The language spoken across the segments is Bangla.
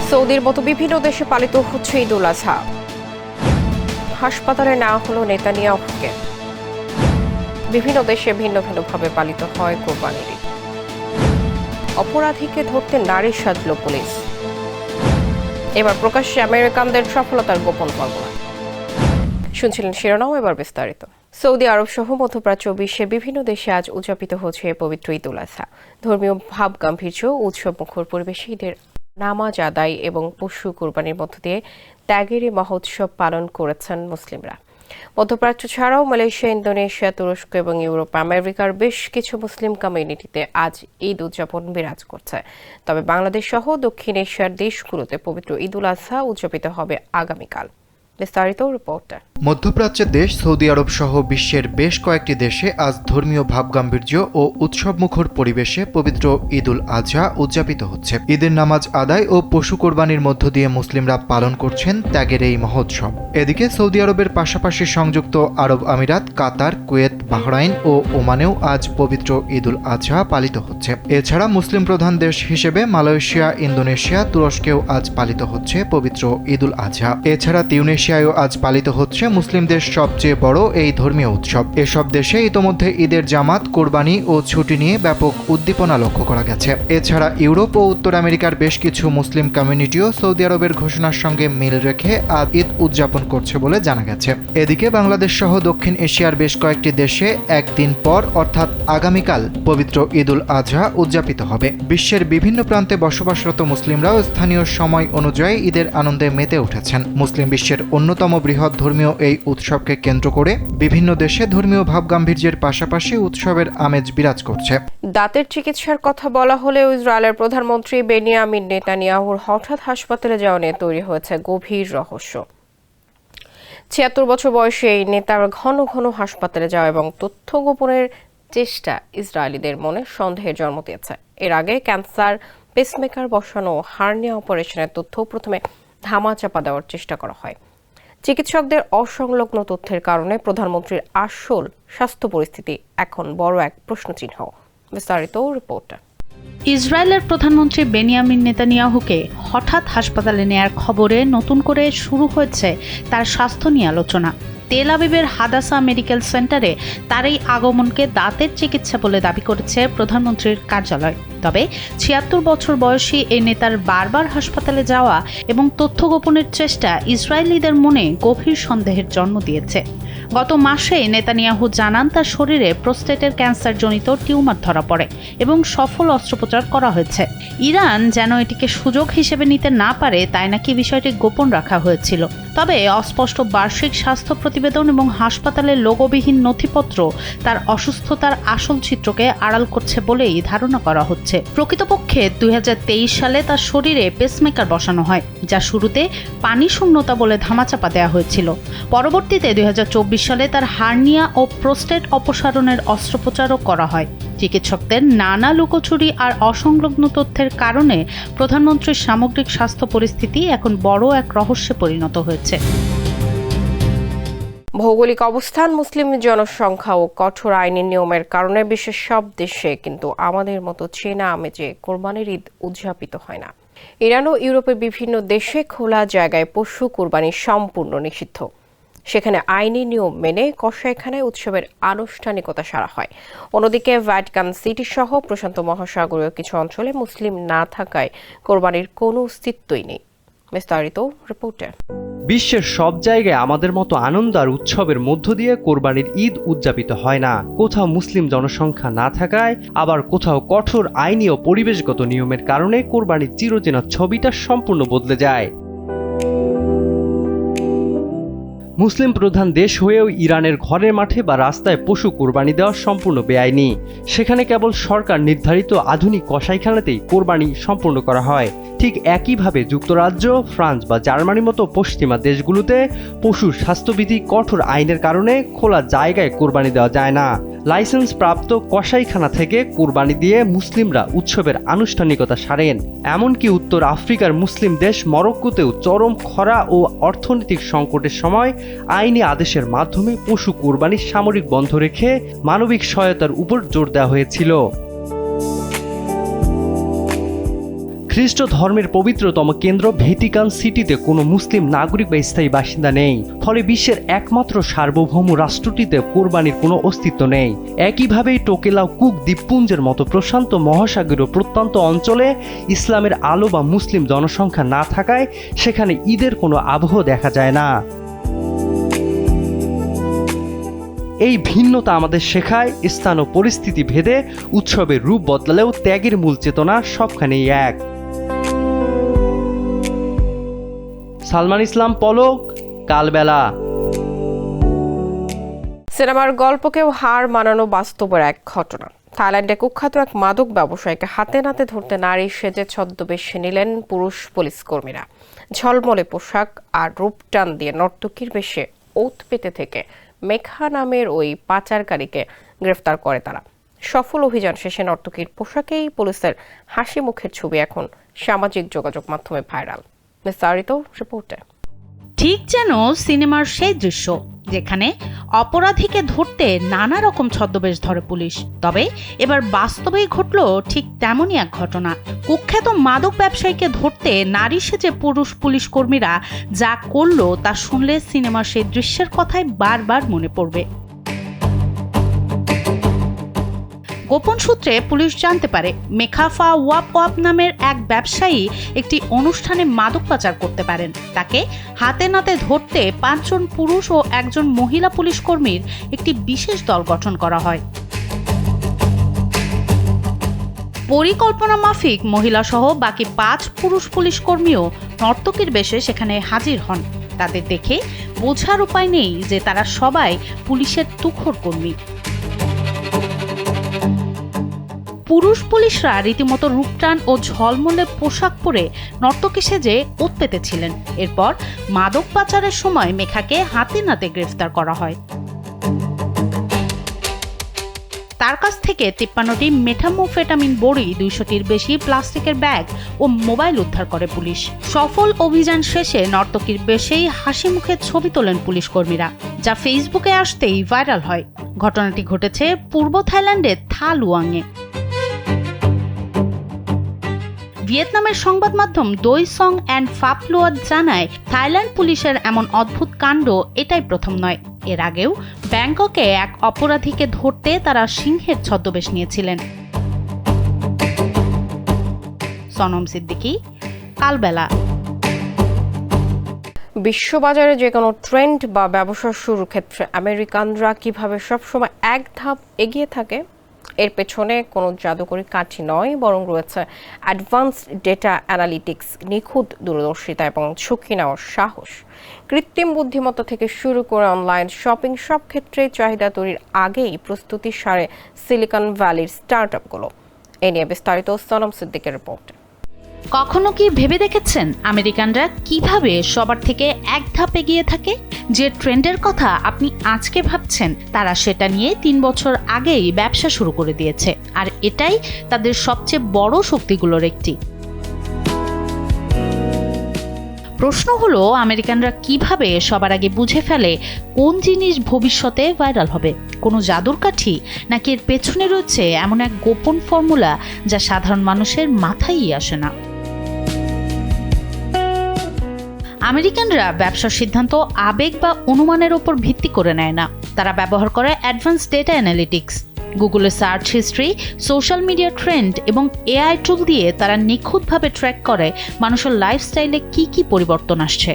সৌদির মতো বিভিন্ন দেশে পালিত হচ্ছে ঈদ উল আজহা। হাসপাতালে নেওয়া হলো নেতানিয়াহুকে। বিভিন্ন দেশে ভিন্ন ভিন্নভাবে পালিত হয় কোরবানির ঈদ। অপরাধীকে ধরতে নারী সাজল পুলিশ। এবার প্রকাশ্যে আমেরিকানদের সফলতার গোপন পর্ব। শুনছিলেন শিরোনাম, এবার বিস্তারিত। সৌদি আরব সহ মধ্যপ্রাচ্য বিশ্বের বিভিন্ন দেশে আজ উদযাপিত হচ্ছে পবিত্র ঈদ উল আজহা। ধর্মীয় ভাব গাম্ভীর্য, উৎসব মুখর পরিবেশে ঈদের নামাজ আদায় এবং পশু কোরবানির মধ্য দিয়ে ত্যাগের মহোৎসব পালন করেছেন মুসলিমরা। মধ্যপ্রাচ্য ছাড়াও মালয়েশিয়া, ইন্দোনেশিয়া, তুরস্ক এবং ইউরোপ, আমেরিকার বেশ কিছু মুসলিম কমিউনিটিতে আজ ঈদ উদযাপন বিরাজ করছে। তবে বাংলাদেশ সহ দক্ষিণ এশিয়ার দেশগুলোতে পবিত্র ঈদ উল আজহা উদযাপিত হবে আগামীকাল। বিস্তারিত রিপোর্টে। মধ্যপ্রাচ্যের দেশ সৌদি আরব সহ বিশ্বের বেশ কয়েকটি দেশে আজ ধর্মীয় ভাবগাম্ভীর্য ও উৎসবমুখর পরিবেশে পবিত্র ঈদ উল আজহা উদযাপিত হচ্ছে। ঈদের নামাজ আদায় ও পশু কোরবানির মধ্য দিয়ে মুসলিমরা পালন করছেন ত্যাগের এই মহোৎসব। এদিকে সৌদি আরবের পাশাপাশি সংযুক্ত আরব আমিরাত, কাতার, কুয়েত, বাহরাইন ও ওমানেও আজ পবিত্র ঈদ উল আজহা পালিত হচ্ছে। এছাড়া মুসলিম প্রধান দেশ হিসেবে মালয়েশিয়া, ইন্দোনেশিয়া, তুরস্কেও আজ পালিত হচ্ছে পবিত্র ঈদ উল আজহা। এছাড়া তিউনেশিয়ায়ও আজ পালিত হচ্ছে মুসলিমদের সবচেয়ে বড় এই ধর্মীয় উৎসব। এসব দেশে ইতোমধ্যে ঈদের জামাত, কোরবানি ও ছুটি নিয়ে ব্যাপক উদ্দীপনা লক্ষ্য করা গেছে। এছাড়া ইউরোপ ও উত্তর আমেরিকার বেশ কিছু মুসলিম কমিউনিটিও সৌদি আরবের ঘোষণার সঙ্গে মিল রেখে আজ ঈদ উদযাপন করছে বলে জানা গেছে। এদিকে বাংলাদেশ সহ দক্ষিণ এশিয়ার বেশ কয়েকটি দেশে একদিন পর অর্থাৎ আগামীকাল পবিত্র ঈদ উল আজহা উদযাপিত হবে। বিশ্বের বিভিন্ন প্রান্তে বসবাসরত মুসলিমরাও স্থানীয় সময় অনুযায়ী ঈদের আনন্দে মেতে উঠেছেন। মুসলিম বিশ্বের অন্যতম বৃহৎ ধর্মীয় এই উৎসবকে কেন্দ্র করে বিভিন্ন দেশে ধর্মীয় ভাবগাম্ভীর্যের পাশাপাশি উৎসবের আমেজ বিরাজ করছে। দাঁতের চিকিৎসার কথা বলা হলেও ইসরায়েলের প্রধানমন্ত্রী বেনিয়ামিন নেতানিয়াহুর হঠাৎ হাসপাতালে যাওয়া নিয়ে তৈরি হয়েছে গভীর রহস্য। ৭৬ বছর বয়সে এই নেতার ঘন ঘন হাসপাতালে যাওয়া এবং তথ্য গোপনের চেষ্টা ইসরায়েলিদের মনে সন্দেহের জন্ম দিয়েছে। এর আগে ক্যান্সার, পেসমেকার বসানো, হার্নিয়া অপারেশনের তথ্য প্রথমে ধামাচাপা দেওয়ার চেষ্টা করা হয়। চিকিৎসকদের অসংলগ্ন তথ্যের কারণে প্রধানমন্ত্রীর আসল স্বাস্থ্য পরিস্থিতি এখন বড় এক প্রশ্নচিহ্ন। বিস্তারিত রিপোর্ট। ইসরায়েলের প্রধানমন্ত্রী বেনিয়ামিন নেতানিয়াহুকে হঠাৎ হাসপাতালে নেয়ার খবরে নতুন করে শুরু হয়েছে তার স্বাস্থ্য নিয়ে আলোচনা। তেল আবিবের হাদাসা মেডিকেল সেন্টারে তার এই আগমনকে দাঁতের চিকিৎসা বলে দাবি করেছে প্রধানমন্ত্রীর কার্যালয়। তবে ৭৬ বছর বয়সী এই নেতার বারবার হাসপাতালে যাওয়া এবং তথ্য গোপনের চেষ্টা ইসরায়েলিদের মনে গভীর সন্দেহের জন্ম দিয়েছে। গত মাসে নেতানিয়াহু জানান তার শরীরে প্রোস্টেটের ক্যান্সারজনিত টিউমার ধরা পড়ে এবং সফল অস্ত্রোপচার করা হয়েছে। ইরান যেন এটিকে সুযোগ হিসেবে নিতে না পারে তাই নাকি বিষয়টি গোপন রাখা হয়েছিল। তবে অস্পষ্ট বার্ষিক স্বাস্থ্য প্রতিবেদন এবং হাসপাতালের লোগোবিহীন নথিপত্র তার অসুস্থতার আসল চিত্রকে আড়াল করছে বলেই ধারণা করা হচ্ছে। প্রকৃতপক্ষে ২০২৩ সালে তার শরীরে পেসমেকার বসানো হয়, যা শুরুতে পানি শূন্যতা বলে ধামাচাপা দেওয়া হয়েছিল। পরবর্তীতে ২০২৪ সালে তার হার্নিয়া ও প্রোস্টেট অপসারণের অস্ত্রোপচারও করা হয়। চিকিৎসকদের নানা লুকোচুরি আর অসংলগ্ন তথ্যের কারণে প্রধানমন্ত্রীর সামগ্রিক স্বাস্থ্য পরিস্থিতি এখন বড় এক রহস্যে পরিণত হয়েছে। ভৌগোলিক অবস্থান, মুসলিম জনসংখ্যা ও কঠোর আইনি নিয়মের কারণে বিশ্বের সব দেশে কিন্তু আমাদের মতো চেনা আমেজে কোরবানির ঈদ উদযাপিত হয় না। ইরান ও ইউরোপের বিভিন্ন দেশে খোলা জায়গায় পশু কোরবানি সম্পূর্ণ নিষিদ্ধ। সেখানে আইনি নিয়ম মেনে কসাইখানায় উৎসবের আনুষ্ঠানিকতা সারা হয়। অন্যদিকে ভ্যাটিকান সিটি সহ প্রশান্ত মহাসাগরীয় কিছু অঞ্চলে মুসলিম না থাকায় কোরবানির কোনো অস্তিত্বই নেই। বিস্তারিত রিপোর্টে। বিশ্বের সব জায়গায় আমাদের মতো আনন্দ আর উৎসবের মধ্য দিয়ে কোরবানির ঈদ উদযাপিত হয় না। কোথাও মুসলিম জনসংখ্যা না থাকায়, আবার কোথাও কঠোর আইনি ও পরিবেশগত নিয়মের কারণে কোরবানির চিরচেনা ছবিটা সম্পূর্ণ বদলে যায়। মুসলিম প্রধান দেশ হয়েও ইরানের ঘরের মাঠে বা রাস্তায় পশু কোরবানি দেওয়া সম্পূর্ণ বেআইনি। সেখানে কেবল সরকার নির্ধারিত আধুনিক কসাইখানাতেই কোরবানি সম্পূর্ণ করা হয়। ঠিক একইভাবে যুক্তরাজ্য, ফ্রান্স বা জার্মানির মতো পশ্চিমা দেশগুলোতে পশুর স্বাস্থ্যবিধি কঠোর আইনের কারণে খোলা জায়গায় কোরবানি দেওয়া যায় না। লাইসেন্স প্রাপ্ত কসাইখানা থেকে কোরবানি দিয়ে মুসলিমরা উৎসবের আনুষ্ঠানিকতা সারেন। এমনকি উত্তর আফ্রিকার মুসলিম দেশ মরক্কোতেও চরম খরা ও অর্থনৈতিক সংকটের সময় আইনি আদেশের মাধ্যমে পশু কোরবানি সামরিক বন্ধ রেখে মানবিক সহায়তার উপর জোর দেওয়া হয়েছিল। খ্রিস্ট ধর্মের পবিত্রতম কেন্দ্র ভ্যাটিকান সিটিতে কোনো মুসলিম নাগরিক বা স্থায়ী বাসিন্দা নেই, ফলে বিশ্বের একমাত্র সার্বভৌম রাষ্ট্রটিতে কোরবানির কোনো অস্তিত্ব নেই। একইভাবেই টোকেলাও কুক দ্বীপপুঞ্জের মতো প্রশান্ত মহাসাগরীয় প্রত্যন্ত অঞ্চলে ইসলামের আলো বা মুসলিম জনসংখ্যা না থাকায় সেখানে ঈদের কোনো আবহ দেখা যায় না। এই ভিন্নতা আমাদের শেখায় স্থান ও পরিস্থিতি ভেদে উৎসবের রূপ বদলালেও ত্যাগের মূল চেতনা সবখানেই এক। সালমান ইসলাম, পলক, কালবেলা। সিনেমার গল্পকেও হার মানানো বাস্তবের এক ঘটনা। থাইল্যান্ডে কুখ্যাত এক মাদক ব্যবসায়ীকে হাতে নাতে ধরতে নারী সেজে ছদ্মবেশে নিলেন পুরুষ পুলিশ কর্মীরা। ঝলমলে পোশাক আর রূপটান দিয়ে নর্তকীর বেশে ওত পেতে থেকে মেঘা নামের ওই পাচারকারীকে গ্রেফতার করে তারা। সফল অভিযান শেষে নর্তকীর পোশাকেই পুলিশের হাসি মুখের ছবি এখন সামাজিক যোগাযোগ মাধ্যমে ভাইরাল। বিস্তারিত রিপোর্টে। ঠিক যেন সিনেমার সেই দৃশ্য যেখানে অপরাধীকে ধরতে নানা রকম ছদ্মবেশ ধরে পুলিশ, তবে এবার বাস্তবেই ঘটল ঠিক তেমনই এক ঘটনা। কুখ্যাত মাদক ব্যবসায়ীকে ধরতে নারী সেজে পুরুষ পুলিশ কর্মীরা যা করলো তা শুনলে সিনেমার সেই দৃশ্যের কথাই বারবার মনে পড়বে। গোপন সূত্রে পুলিশ জানতে পারে মেখাফা ওয়াপ নামের এক ব্যবসায়ী একটি অনুষ্ঠানে মাদক পাচার করতে পারেন। তাকে হাতে নাতে ধরতে 5 জন পুরুষ ও 1 জন মহিলা পুলিশ কর্মীর একটি বিশেষ দল গঠন করা হয়। পরিকল্পনা মাফিক মহিলা সহ বাকি 5 পুরুষ পুলিশ কর্মীও নর্তকীর বেশে সেখানে হাজির হন। তাদের দেখে বোঝার উপায় নেই যে তারা সবাই পুলিশের তুখোড় কর্মী। পুরুষ পুলিশরা রীতিমতো রূপটান ও ঝলমলে পোশাক পরে নর্তকী সেজে ওত পেতেছিলেন। এরপর মাদক পাচারের সময় মেঘাকে হাতে নাতে গ্রেফতার করা হয়। তার কাছ থেকে 53টি মেথামফেটামিন বড়ি, 200টির বেশি প্লাস্টিকের ব্যাগ ও মোবাইল উদ্ধার করে পুলিশ। সফল অভিযান শেষে নর্তকীর বেশেই হাসি মুখে ছবি তোলেন পুলিশ কর্মীরা, যা ফেসবুকে আসতেই ভাইরাল হয়। ঘটনাটি ঘটেছে পূর্ব থাইল্যান্ডের থা লুয়াংয়ে। ভিয়েতনামের সংবাদ মাধ্যম দই সং অ্যান্ড ফাপলুয়াত জানায়, থাইল্যান্ড পুলিশের এমন অদ্ভুত কাণ্ড এটাই প্রথম নয়। এর আগেও ব্যাংককে এক অপরাধীকে ধরতে তারা সিংহের ছদ্মবেশ নিয়েছিলেন। সনম সিদ্দিকী, কালবেলা। বিশ্ববাজারে যে কোনো ট্রেন্ড বা ব্যবসা শুরুর ক্ষেত্রে আমেরিকানরা কিভাবে সবসময় এক ধাপ এগিয়ে থাকে, এর পেছনে কোনো জাদুকরি কাঠি নয়, বরং রয়েছে অ্যাডভান্সড ডেটা অ্যানালিটিক্স, নিখুঁত দূরদর্শিতা এবং ঝুঁকি নেওয়ার সাহস। কৃত্রিম বুদ্ধিমত্তা থেকে শুরু করে অনলাইন শপিং সব ক্ষেত্রে চাহিদা তৈরির আগেই প্রস্তুতি সারে সিলিকন ভ্যালির স্টার্টআপগুলো। এ নিয়ে বিস্তারিত সনম সিদ্দিকের রিপোর্টে। কখনো কি ভেবে দেখেছেন আমেরিকানরা কিভাবে সবার থেকে এক ধাপ এগিয়ে থাকে? যে ট্রেন্ডের কথা আপনি আজকে ভাবছেন, তারা সেটা নিয়ে 3 বছর আগেই ব্যবসা শুরু করে দিয়েছে, আর এটাই তাদের সবচেয়ে বড় শক্তিগুলোর একটি। প্রশ্ন হলো, আমেরিকানরা কিভাবে সবার আগে বুঝে ফেলে কোন জিনিস ভবিষ্যতে ভাইরাল হবে? কোনো জাদুর কাঠি, নাকি এর পেছনে রয়েছে এমন এক গোপন ফর্মুলা যা সাধারণ মানুষের মাথায়ই আসে না? আমেরিকানরা ব্যবসার সিদ্ধান্ত আবেগ বা অনুমানের উপর ভিত্তি করে নেয় না। তারা ব্যবহার করে অ্যাডভান্স ডেটা অ্যানালিটিক্স, গুগলের search history, social media trend এবং এআই টুল দিয়ে তারা নিখুঁতভাবে ট্র্যাক করে মানুষের লাইফস্টাইলে কি কি পরিবর্তন আসছে।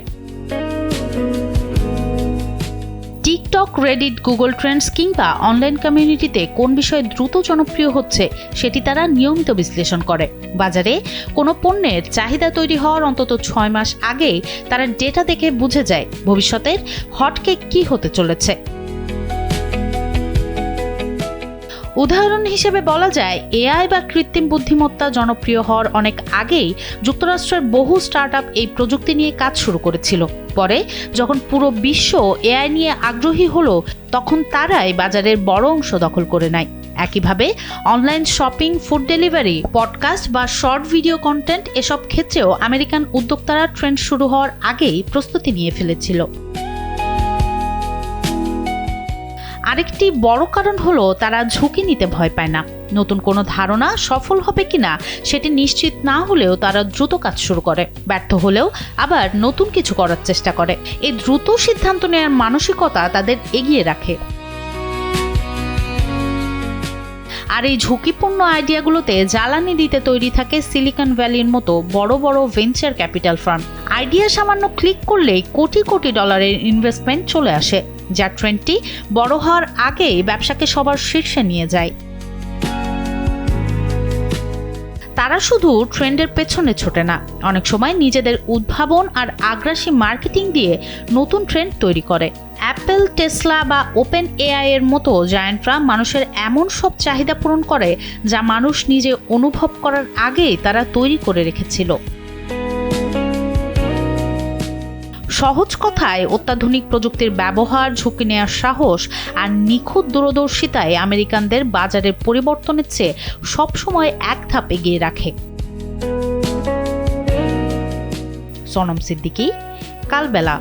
টিকটক, রেডিট, গুগল ট্রেন্ডস কিংবা অনলাইন কমিউনিটিতে কোন বিষয় দ্রুত জনপ্রিয় হচ্ছে সেটি তারা নিয়মিত বিশ্লেষণ করে। বাজারে কোনো পণ্যের চাহিদা তৈরি হওয়ার অন্তত 6 মাস আগেই তারা ডেটা দেখে বুঝে যায় ভবিষ্যতের হটকেক কি হতে চলেছে। উদাহরণ হিসেবে বলা যায়, এআই বা কৃত্রিম বুদ্ধিমত্তা জনপ্রিয় হওয়ার অনেক আগেই যুক্তরাষ্ট্রের বহু স্টার্টআপ এই প্রযুক্তি নিয়ে কাজ শুরু করেছিল। পরে যখন পুরো বিশ্ব এআই নিয়ে আগ্রহী হলো, তখন তারাই বাজারের বড় অংশ দখল করে নেয়। একইভাবে online shopping, food delivery, podcast বা শর্ট ভিডিও কন্টেন্ট এসব ক্ষেত্রেও আমেরিকান উদ্যোক্তারা ট্রেন্ড শুরু হওয়ার আগেই প্রস্তুতি নিয়ে ফেলেছিল। আরেকটি বড় কারণ হলো তারা ঝুঁকি নিতে ভয় পায় না। নতুন কোনো ধারণা সফল হবে কিনা সেটি নিশ্চিত না হলেও তারা দ্রুত কাজ শুরু করে, ব্যর্থ হলেও আবার নতুন কিছু করার চেষ্টা করে। এই দ্রুত সিদ্ধান্ত নেওয়ার মানসিকতা তাদের এগিয়ে রাখে। আর এই ঝুঁকিপূর্ণ আইডিয়াগুলোতে জ্বালানি দিতে তৈরি থাকে সিলিকন ভ্যালির মতো বড় বড় ভেঞ্চার ক্যাপিটাল ফার্ম। আইডিয়া সামান্য ক্লিক করলেই কোটি কোটি ডলারের ইনভেস্টমেন্ট চলে আসে, যা ট্রেন্ডটি বড় হওয়ার আগেই ব্যবসাকে সবার শীর্ষে নিয়ে যায়। তারা শুধু ট্রেন্ডের পেছনে ছোটে না, অনেক সময় নিজেদের উদ্ভাবন আর আগ্রাসী মার্কেটিং দিয়ে নতুন ট্রেন্ড তৈরি করে। অ্যাপল, টেসলা বা ওপেন এআই এর মতো জায়ান্টরা মানুষের এমন সব চাহিদা পূরণ করে যা মানুষ নিজে অনুভব করার আগেই তারা তৈরি করে রেখেছিল। সহজ কথায়, অত্যাধুনিক প্রযুক্তির ব্যবহার, ঝুঁকি নেওয়ার সাহস আর নিখুঁত দূরদর্শিতায় আমেরিকানদের বাজারের পরিবর্তনের চেয়ে সবসময় এক ধাপ এগিয়ে রাখে। সোনম সিদ্দিকী, কালবেলা।